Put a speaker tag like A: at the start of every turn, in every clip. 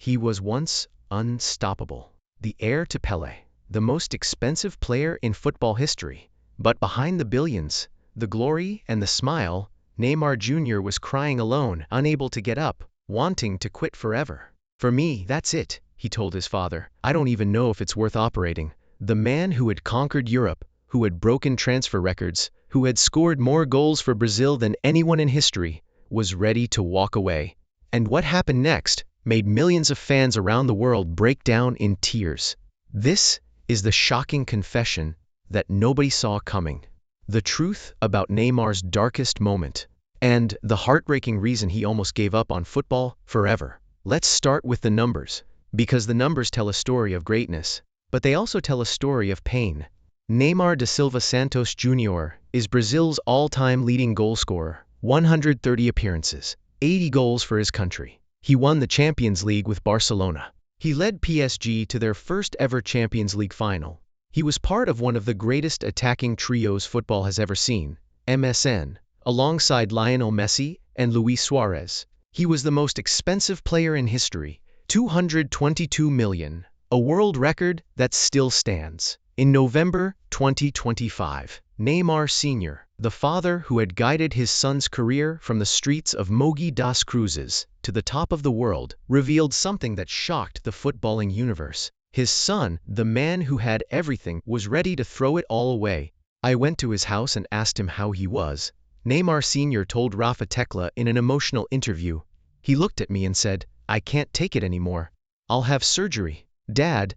A: He was once unstoppable. The heir to Pelé, the most expensive player in football history. But behind the billions, the glory and the smile, Neymar Jr. was crying alone, unable to get up, wanting to quit forever. "For me, that's it," he told his father. "I don't even know if it's worth operating." The man who had conquered Europe, who had broken transfer records, who had scored more goals for Brazil than anyone in history, was ready to walk away. And what happened next made millions of fans around the world break down in tears. This is the shocking confession that nobody saw coming. The truth about Neymar's darkest moment, and the heartbreaking reason he almost gave up on football forever. Let's start with the numbers, because the numbers tell a story of greatness, but they also tell a story of pain. Neymar da Silva Santos Jr. is Brazil's all-time leading goal scorer, 130 appearances, 80 goals for his country. He won the Champions League with Barcelona. He led PSG to their first ever Champions League final. He was part of one of the greatest attacking trios football has ever seen, MSN, alongside Lionel Messi and Luis Suarez. He was the most expensive player in history, $222 million, a world record that still stands. In November 2025, Neymar Sr., the father who had guided his son's career from the streets of Mogi das Cruzes to the top of the world, revealed something that shocked the footballing universe. His son, the man who had everything, was ready to throw it all away. "I went to his house and asked him how he was," Neymar Sr. told Rafa Tecla in an emotional interview. "He looked at me and said, 'I can't take it anymore. I'll have surgery. Dad,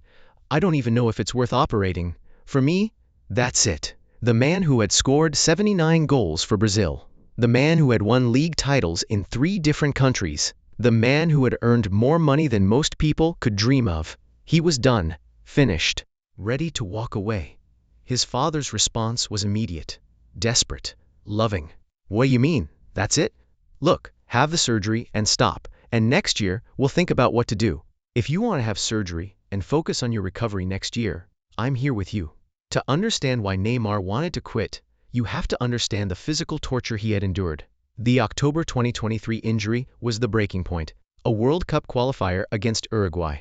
A: I don't even know if it's worth operating. For me, that's it." The man who had scored 79 goals for Brazil. The man who had won league titles in 3 different countries. The man who had earned more money than most people could dream of. He was done, finished, ready to walk away. His father's response was immediate, desperate, loving. "What do you mean? That's it? Look, have the surgery and stop, and next year we'll think about what to do. If you want to have surgery and focus on your recovery next year, I'm here with you." To understand why Neymar wanted to quit, you have to understand the physical torture he had endured. The October 2023 injury was the breaking point. A World Cup qualifier against Uruguay.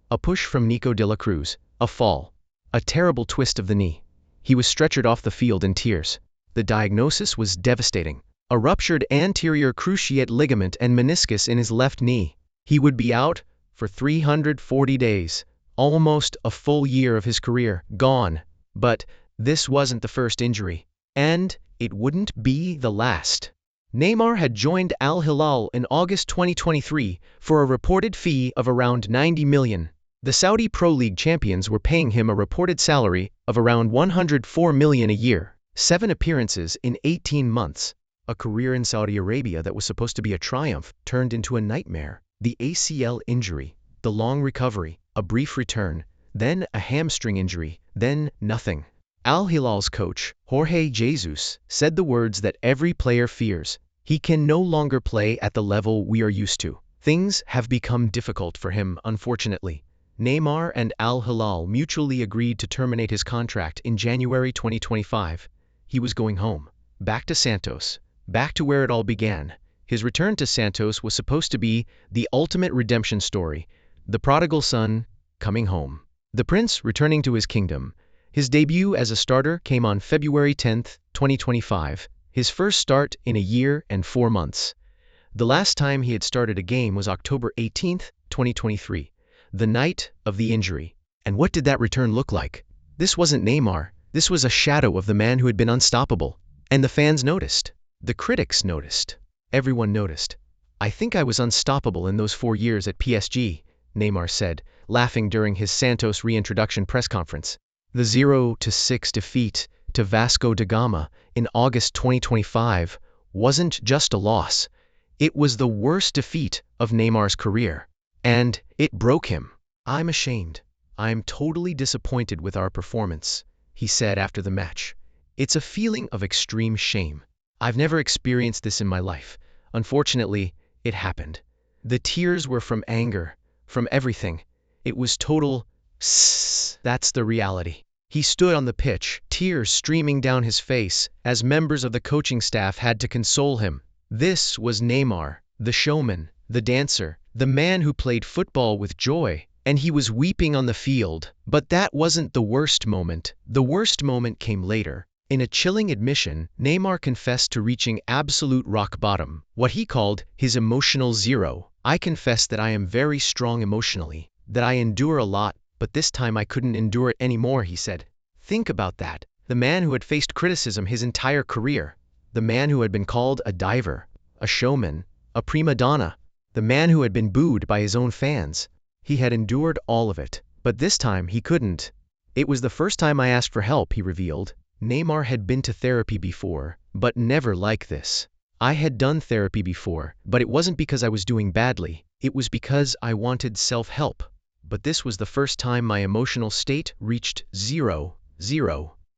A: A push from Nico de la Cruz, a fall, a terrible twist of the knee. He was stretchered off the field in tears. The diagnosis was devastating. A ruptured anterior cruciate ligament and meniscus in his left knee. He would be out for 340 days, almost a full year of his career, gone. But this wasn't the first injury, and it wouldn't be the last. Neymar had joined Al Hilal in August 2023 for a reported fee of around $90 million. The Saudi Pro League champions were paying him a reported salary of around $104 million a year, 7 appearances in 18 months. A career in Saudi Arabia that was supposed to be a triumph turned into a nightmare. The ACL injury, the long recovery, a brief return, then a hamstring injury, then nothing. Al Hilal's coach, Jorge Jesus, said the words that every player fears. He can no longer play at the level we are used to. Things have become difficult for him, unfortunately. Neymar and Al Hilal mutually agreed to terminate his contract in January 2025. He was going home, back to Santos, back to where it all began. His return to Santos was supposed to be the ultimate redemption story, the prodigal son coming home. The prince returning to his kingdom. His debut as a starter came on February 10, 2025, his first start in a year and 4 months. The last time he had started a game was October 18, 2023, the night of the injury. And what did that return look like? This wasn't Neymar, this was a shadow of the man who had been unstoppable. And the fans noticed. The critics noticed. Everyone noticed. "I think I was unstoppable in those 4 years at PSG," Neymar said, laughing during his Santos reintroduction press conference. The 0-6 defeat to Vasco da Gama in August 2025 wasn't just a loss. It was the worst defeat of Neymar's career. And it broke him. "I'm ashamed. I'm totally disappointed with our performance," he said after the match. "It's a feeling of extreme shame. I've never experienced this in my life. Unfortunately, it happened." The tears were from anger, from everything. It was total that's the reality. He stood on the pitch, tears streaming down his face, as members of the coaching staff had to console him. This was Neymar, the showman, the dancer, the man who played football with joy, and he was weeping on the field. But that wasn't the worst moment. The worst moment came later. In a chilling admission, Neymar confessed to reaching absolute rock bottom, what he called his emotional zero. "I confess that I am very strong emotionally, that I endure a lot, but this time I couldn't endure it anymore," he said. Think about that. The man who had faced criticism his entire career, the man who had been called a diver, a showman, a prima donna, the man who had been booed by his own fans. He had endured all of it, but this time he couldn't. "It was the first time I asked for help," he revealed. Neymar had been to therapy before, but never like this. "I had done therapy before, but it wasn't because I was doing badly. It was because I wanted self-help. But this was the first time my emotional state reached zero,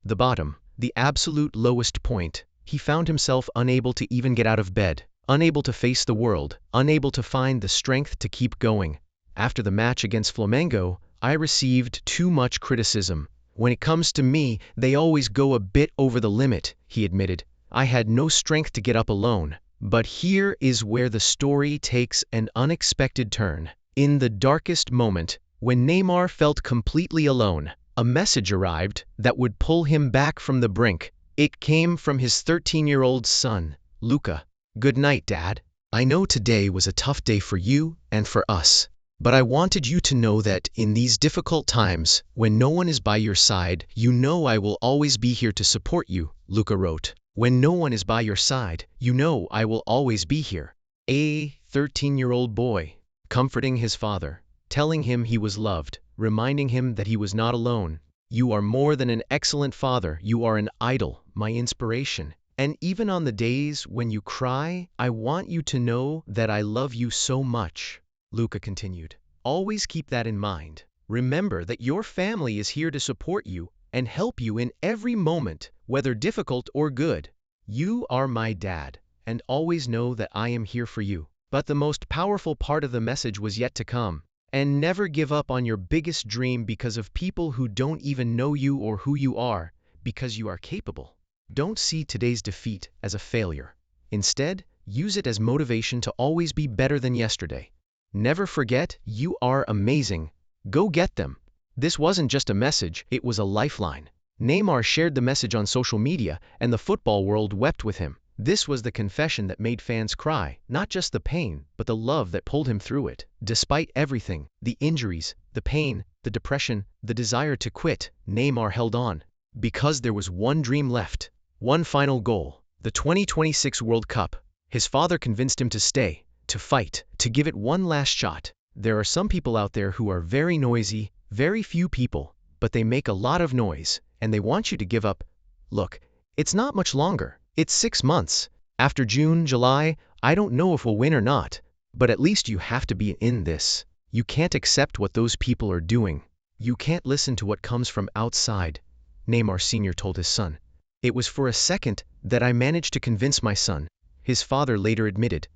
A: the bottom, the absolute lowest point." He found himself unable to even get out of bed, unable to face the world, unable to find the strength to keep going. "After the match against Flamengo, I received too much criticism. When it comes to me, they always go a bit over the limit," he admitted. "I had no strength to get up alone." But here is where the story takes an unexpected turn. In the darkest moment, when Neymar felt completely alone, a message arrived that would pull him back from the brink. It came from his 13-year-old son, Luca. "Good night, Dad. I know today was a tough day for you and for us. But I wanted you to know that in these difficult times, when no one is by your side, you know I will always be here to support you," Luca wrote. "When no one is by your side, you know I will always be here." A 13-year-old boy, comforting his father, telling him he was loved, reminding him that he was not alone. "You are more than an excellent father, you are an idol, my inspiration. And even on the days when you cry, I want you to know that I love you so much," Luca continued. "Always keep that in mind. Remember that your family is here to support you and help you in every moment, whether difficult or good. You are my dad, and always know that I am here for you." But the most powerful part of the message was yet to come. "And never give up on your biggest dream because of people who don't even know you or who you are, because you are capable. Don't see today's defeat as a failure. Instead, use it as motivation to always be better than yesterday. Never forget, you are amazing. Go get them." This wasn't just a message, it was a lifeline. Neymar shared the message on social media, and the football world wept with him. This was the confession that made fans cry, not just the pain, but the love that pulled him through it. Despite everything, the injuries, the pain, the depression, the desire to quit, Neymar held on. Because there was one dream left, one final goal, the 2026 World Cup. His father convinced him to stay, to fight, to give it one last shot. There are some people out there who are very noisy, very few people, but they make a lot of noise, and they want you to give up. Look, it's not much longer. It's 6 months. After June, July, I don't know if we'll win or not, but at least you have to be in this. You can't accept what those people are doing. You can't listen to what comes from outside," Neymar Sr. told his son. "It was for a second that I managed to convince my son," his father later admitted.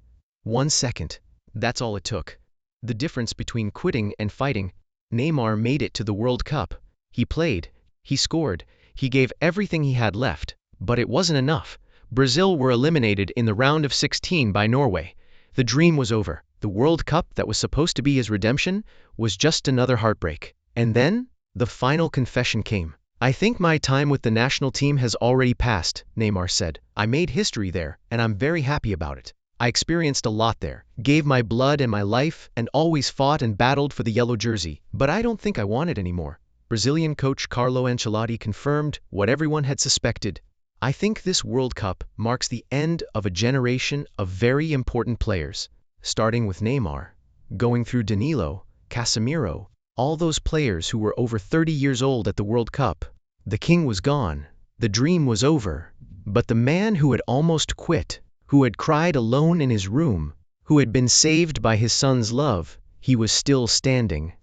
A: 1 second. That's all it took. The difference between quitting and fighting. Neymar made it to the World Cup. He played, he scored, he gave everything he had left, but it wasn't enough. Brazil were eliminated in the round of 16 by Norway. The dream was over. The World Cup that was supposed to be his redemption was just another heartbreak. And then, the final confession came. "I think my time with the national team has already passed," Neymar said. "I made history there, and I'm very happy about it. I experienced a lot there, gave my blood and my life, and always fought and battled for the yellow jersey, but I don't think I want it anymore." Brazilian coach Carlo Ancelotti confirmed what everyone had suspected. "I think this World Cup marks the end of a generation of very important players, starting with Neymar, going through Danilo, Casemiro, all those players who were over 30 years old at the World Cup. The king was gone, the dream was over, but the man who had almost quit, who had cried alone in his room, who had been saved by his son's love, he was still standing."